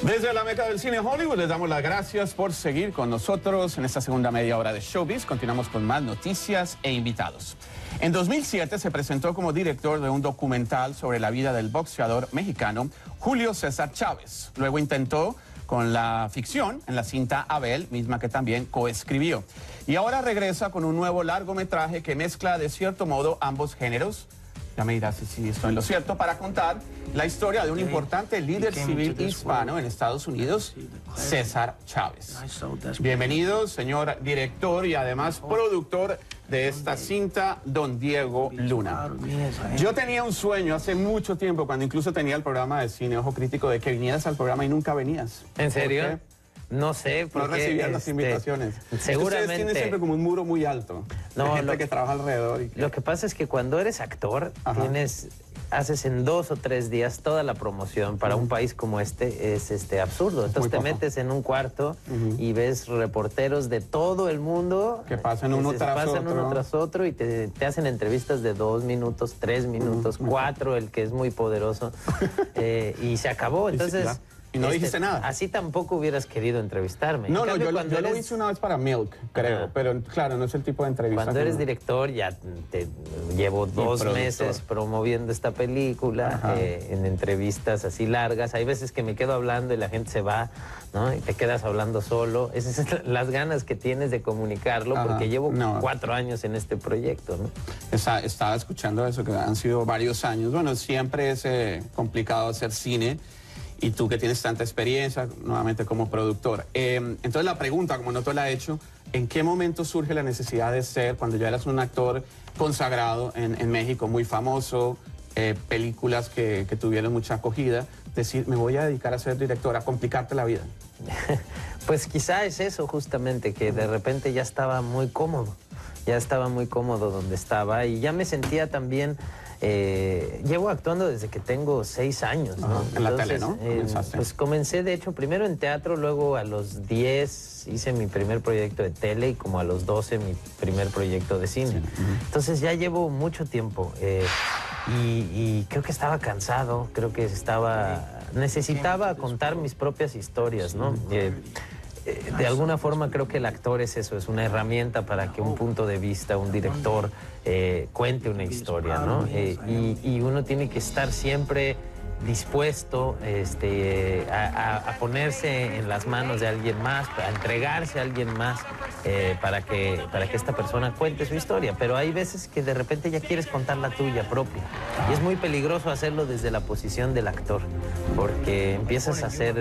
Desde la meca del cine Hollywood les damos las gracias por seguir con nosotros en esta segunda media hora de Showbiz. Continuamos con más noticias e invitados. En 2007 se presentó como director de un documental sobre la vida del boxeador mexicano Julio César Chávez. Luego intentó con la ficción en la cinta Abel, misma que también coescribió. Y ahora regresa con un nuevo largometraje que mezcla de cierto modo ambos géneros. Ya me dirás si estoy en lo cierto, para contar la historia de un importante líder civil hispano en Estados Unidos, César Chávez. Bienvenido, señor director y además productor de esta cinta, don Diego Luna. Yo tenía un sueño hace mucho tiempo, cuando incluso tenía el programa de cine Ojo Crítico, de que vinieras al programa y nunca venías. ¿En serio? No sé, porque... No recibían las invitaciones. Seguramente... Ustedes tienen siempre como un muro muy alto. No, de gente que trabaja alrededor. Y que... Lo que pasa es que cuando eres actor, haces en 2 o 3 días toda la promoción. Para un país como este es absurdo. Entonces te metes en un cuarto y ves reporteros de todo el mundo que pasan uno tras otro y te hacen entrevistas de 2 minutos, 3 minutos, 4, el que es muy poderoso. Y se acabó. Entonces... Y no dijiste nada. Así tampoco hubieras querido entrevistarme. No, yo lo hice una vez para Milk, creo, pero claro, no es el tipo de entrevista. Cuando eres director, ya te llevo 2 meses promoviendo esta película, en entrevistas así largas. Hay veces que me quedo hablando y la gente se va, ¿no? Y te quedas hablando solo. Esas son las ganas que tienes de comunicarlo, porque llevo 4 años en este proyecto, ¿no? Estaba escuchando eso, que han sido varios años. Bueno, siempre es complicado hacer cine. Y tú que tienes tanta experiencia, nuevamente como productor. Entonces la pregunta, como no te la he hecho, ¿en qué momento surge la necesidad de ser, cuando ya eras un actor consagrado en México, muy famoso, películas que tuvieron mucha acogida, decir, me voy a dedicar a ser director, a complicarte la vida? Pues quizá es eso justamente, que de repente ya estaba muy cómodo. Ya estaba muy cómodo donde estaba y ya me sentía también... llevo actuando desde que tengo 6 años, ¿no? En la tele, ¿no? Pues comencé, de hecho, primero en teatro, luego a los 10 hice mi primer proyecto de tele y como a los 12 mi primer proyecto de cine. Entonces ya llevo mucho tiempo y creo que estaba cansado, creo que necesitaba contar mis propias historias, ¿no? De alguna forma creo que el actor es eso, es una herramienta para que un punto de vista, un director cuente una historia, ¿no? Y uno tiene que estar siempre dispuesto a ponerse en las manos de alguien más, a entregarse a alguien más para que esta persona cuente su historia. Pero hay veces que de repente ya quieres contar la tuya propia. Y es muy peligroso hacerlo desde la posición del actor, porque empiezas a ser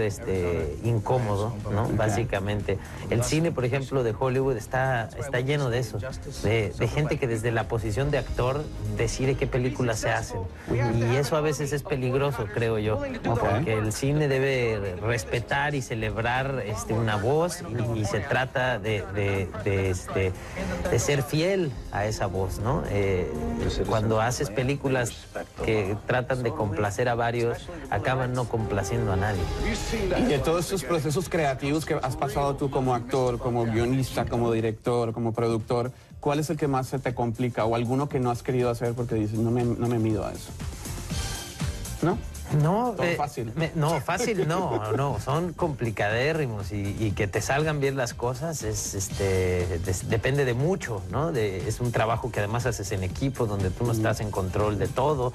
incómodo, ¿no? Básicamente. El cine, por ejemplo, de Hollywood está lleno de eso, de gente que desde la posición de actor decide qué películas se hacen. Y eso a veces es peligroso, creo yo, porque el cine debe respetar y celebrar una voz y se trata de ser fiel a esa voz, ¿no? Cuando haces películas que tratan de complacer a varios, acaban no complaciendo a nadie. Y de todos estos procesos creativos que has pasado tú como actor, como guionista, como director, como productor, ¿cuál es el que más se te complica o alguno que no has querido hacer porque dices, no me mido a eso? ¿No? No, fácil. Fácil no, son complicadérrimos y que te salgan bien las cosas depende de mucho, ¿no? Es un trabajo que además haces en equipo, donde tú no estás en control de todo,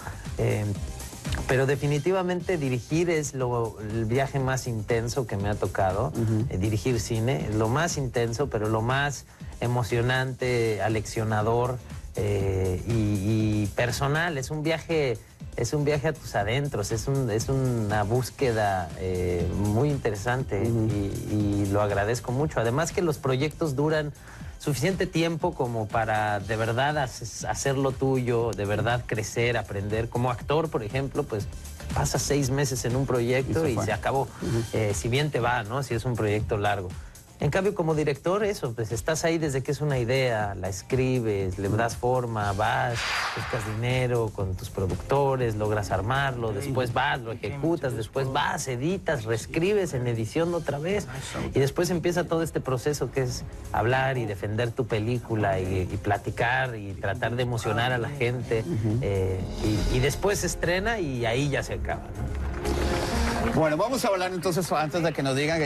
pero definitivamente dirigir es el viaje más intenso que me ha tocado. Dirigir cine es lo más intenso, pero lo más emocionante, aleccionador y personal. Es un viaje a tus adentros, es una búsqueda muy interesante y lo agradezco mucho. Además que los proyectos duran suficiente tiempo como para de verdad hacerlo tuyo, de verdad crecer, aprender. Como actor, por ejemplo, pues pasas 6 meses en un proyecto y se acabó. Si bien te va, ¿no? Si es un proyecto largo. En cambio, como director, eso, pues estás ahí desde que es una idea, la escribes, le das forma, vas, buscas dinero con tus productores, logras armarlo, después vas, lo ejecutas, después vas, editas, reescribes en edición otra vez, y después empieza todo este proceso que es hablar y defender tu película y platicar y tratar de emocionar a la gente, y después se estrena y ahí ya se acaba, ¿no? Bueno, vamos a hablar entonces, antes de que nos digan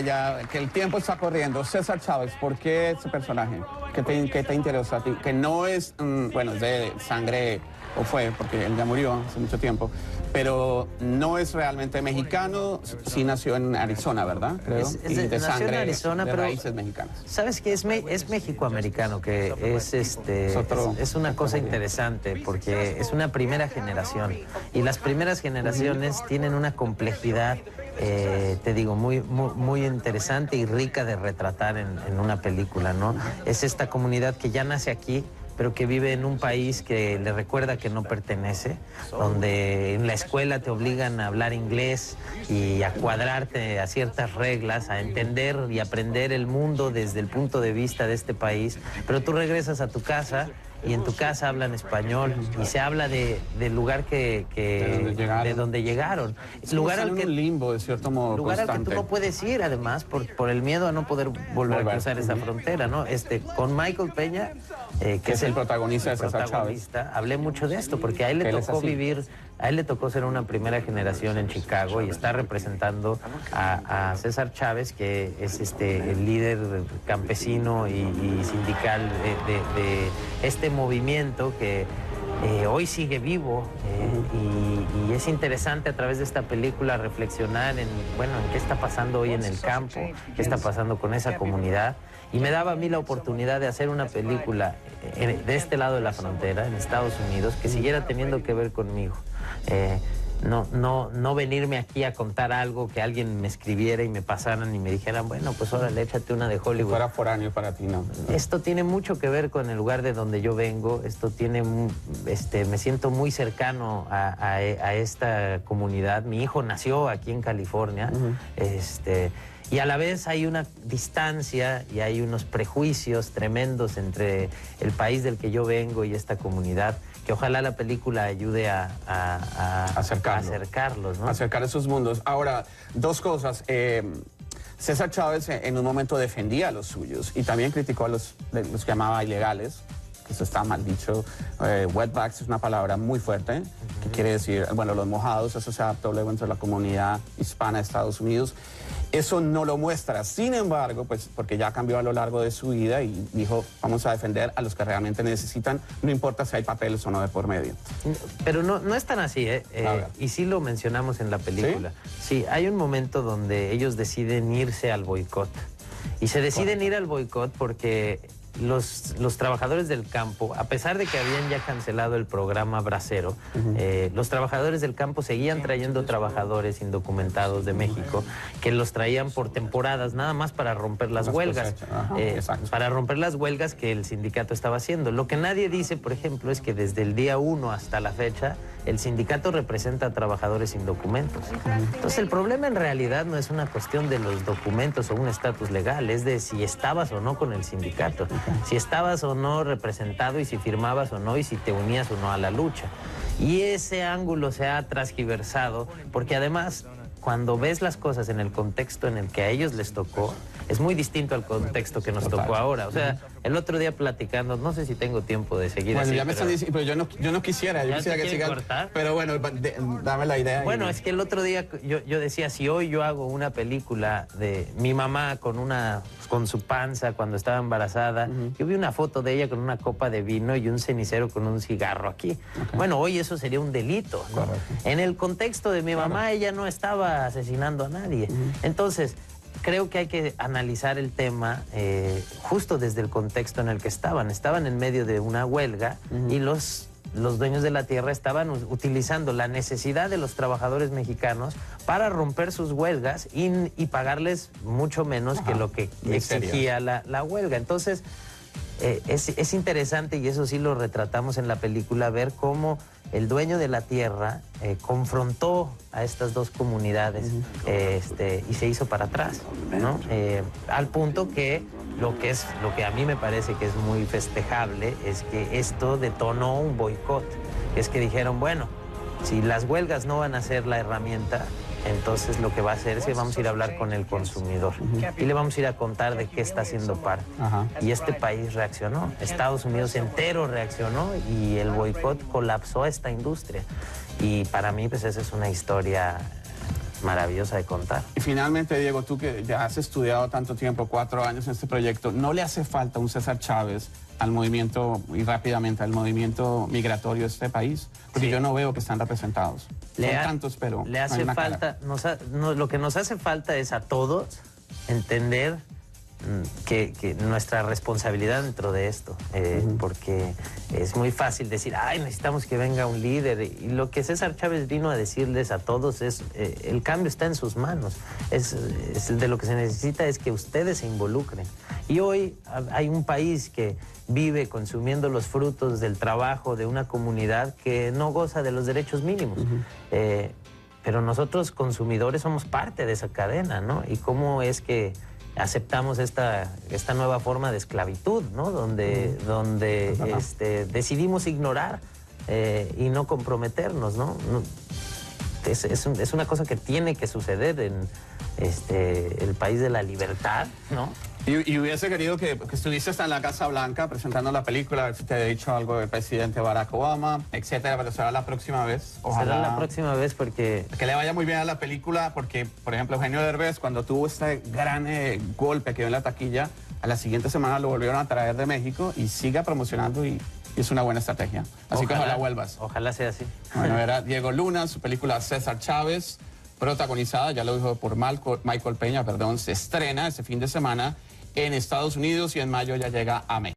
que el tiempo está corriendo. César Chávez, ¿por qué ese personaje? ¿Qué te interesa a ti? Que no es, bueno, es de sangre, o fue, porque él ya murió hace mucho tiempo, pero no es realmente mexicano, sí nació en Arizona, ¿verdad? Creo. Nació en Arizona, de pero raíces mexicanas. ¿Sabes qué? Es mexicoamericano, que es una cosa interesante, porque es una primera generación, y las primeras generaciones tienen una complejidad, te digo, muy interesante y rica de retratar en una película, ¿no? Es esta comunidad que ya nace aquí, pero que vive en un país que le recuerda que no pertenece, donde en la escuela te obligan a hablar inglés y a cuadrarte a ciertas reglas, a entender y aprender el mundo desde el punto de vista de este país, pero tú regresas a tu casa y en tu casa hablan español y se habla del lugar de donde llegaron. Es lugar al que un limbo, de cierto modo, lugar constante. al que tú no puedes ir, además, por el miedo a no poder volver a cruzar esa frontera, ¿no? Con Michael Peña, que es el protagonista de César Chávez, hablé mucho de esto, porque a él le tocó vivir, a él le tocó ser una primera generación en Chicago y está representando a César Chávez, que es el líder campesino y sindical de este movimiento que hoy sigue vivo, y es interesante a través de esta película reflexionar en qué está pasando hoy en el campo, qué está pasando con esa comunidad, y me daba a mí la oportunidad de hacer una película de este lado de la frontera, en Estados Unidos, que siguiera teniendo que ver conmigo. No venirme aquí a contar algo que alguien me escribiera y me pasaran y me dijeran, bueno, pues órale, échate una de Hollywood. Fuera foráneo para ti, ¿no? Esto tiene mucho que ver con el lugar de donde yo vengo. Esto tiene, me siento muy cercano a esta comunidad. Mi hijo nació aquí en California, y a la vez hay una distancia y hay unos prejuicios tremendos entre el país del que yo vengo y esta comunidad, que ojalá la película ayude a acercarlos, ¿no? Acercar esos mundos. Ahora, dos cosas. César Chávez en un momento defendía a los suyos y también criticó a los que llamaba ilegales, que eso está mal dicho. Wetbacks es una palabra muy fuerte, que quiere decir, bueno, los mojados. Eso se adaptó luego entre la comunidad hispana de Estados Unidos. Eso no lo muestra. Sin embargo, pues porque ya cambió a lo largo de su vida y dijo, vamos a defender a los que realmente necesitan, no importa si hay papeles o no de por medio. Pero no es tan así, y sí lo mencionamos en la película. Sí, hay un momento donde ellos deciden irse al boicot. Y se deciden ir al boicot porque los trabajadores del campo, a pesar de que habían ya cancelado el programa Bracero, los trabajadores del campo seguían trayendo trabajadores indocumentados de México, que los traían por temporadas, nada más para romper las huelgas. Para romper las huelgas que el sindicato estaba haciendo. Lo que nadie dice, por ejemplo, es que desde el día 1 hasta la fecha, el sindicato representa a trabajadores sin documentos. Entonces, el problema en realidad no es una cuestión de los documentos o un estatus legal, es de si estabas o no con el sindicato, si estabas o no representado y si firmabas o no y si te unías o no a la lucha. Y ese ángulo se ha transgiversado porque además, cuando ves las cosas en el contexto en el que a ellos les tocó, es muy distinto al contexto que nos tocó ahora. O sea, el otro día platicando, no sé si tengo tiempo de seguir así. Ya me están diciendo, pero yo no quisiera, yo quisiera que sigan. Cortar? Pero bueno, dame la idea. Bueno, es que el otro día yo decía, si hoy yo hago una película de mi mamá con su panza cuando estaba embarazada, yo vi una foto de ella con una copa de vino y un cenicero con un cigarro aquí. Bueno, hoy eso sería un delito, ¿no? En el contexto de mi mamá, ella no estaba asesinando a nadie. Entonces, creo que hay que analizar el tema justo desde el contexto en el que estaban. Estaban en medio de una huelga y los dueños de la tierra estaban utilizando la necesidad de los trabajadores mexicanos para romper sus huelgas y pagarles mucho menos que lo que exigía la huelga. Entonces, es interesante, y eso sí lo retratamos en la película, ver cómo el dueño de la tierra confrontó a estas dos comunidades y se hizo para atrás, ¿no? Al punto que lo que a mí me parece que es muy festejable es que esto detonó un boicot. Es que dijeron, bueno, si las huelgas no van a ser la herramienta, entonces lo que va a hacer es que vamos a ir a hablar con el consumidor y le vamos a ir a contar de qué está haciendo parte. Y este país reaccionó, Estados Unidos entero reaccionó y el boicot colapsó a esta industria. Y para mí, pues esa es una historia maravillosa de contar. Y finalmente, Diego, tú que ya has estudiado tanto tiempo, 4 años en este proyecto, ¿no le hace falta un César Chávez al movimiento, y rápidamente, al movimiento migratorio de este país? Porque yo no veo que están representados. Son tantos, pero le hace falta, lo que nos hace falta es a todos entender que nuestra responsabilidad dentro de esto, porque es muy fácil decir, ay, necesitamos que venga un líder, y lo que César Chávez vino a decirles a todos es, el cambio está en sus manos, de lo que se necesita es que ustedes se involucren. Y hoy hay un país que vive consumiendo los frutos del trabajo de una comunidad que no goza de los derechos mínimos. Pero nosotros consumidores somos parte de esa cadena, ¿no? Y cómo es que aceptamos esta nueva forma de esclavitud, ¿no? Donde decidimos ignorar y no comprometernos, ¿no? Es una cosa que tiene que suceder en el país de la libertad, ¿no? Y hubiese querido que estuviste hasta en la Casa Blanca presentando la película, a ver si te había dicho algo del presidente Barack Obama, etcétera, pero será la próxima vez. Ojalá. Será la próxima vez porque... Que le vaya muy bien a la película, porque, por ejemplo, Eugenio Derbez, cuando tuvo este gran golpe que dio en la taquilla, a la siguiente semana lo volvieron a traer de México y sigue promocionando y es una buena estrategia. Así que ojalá vuelvas. Ojalá sea así. Bueno, era Diego Luna, su película César Chávez, protagonizada, ya lo dijo por Michael Peña, perdón, se estrena este fin de semana en Estados Unidos y en mayo ya llega a México.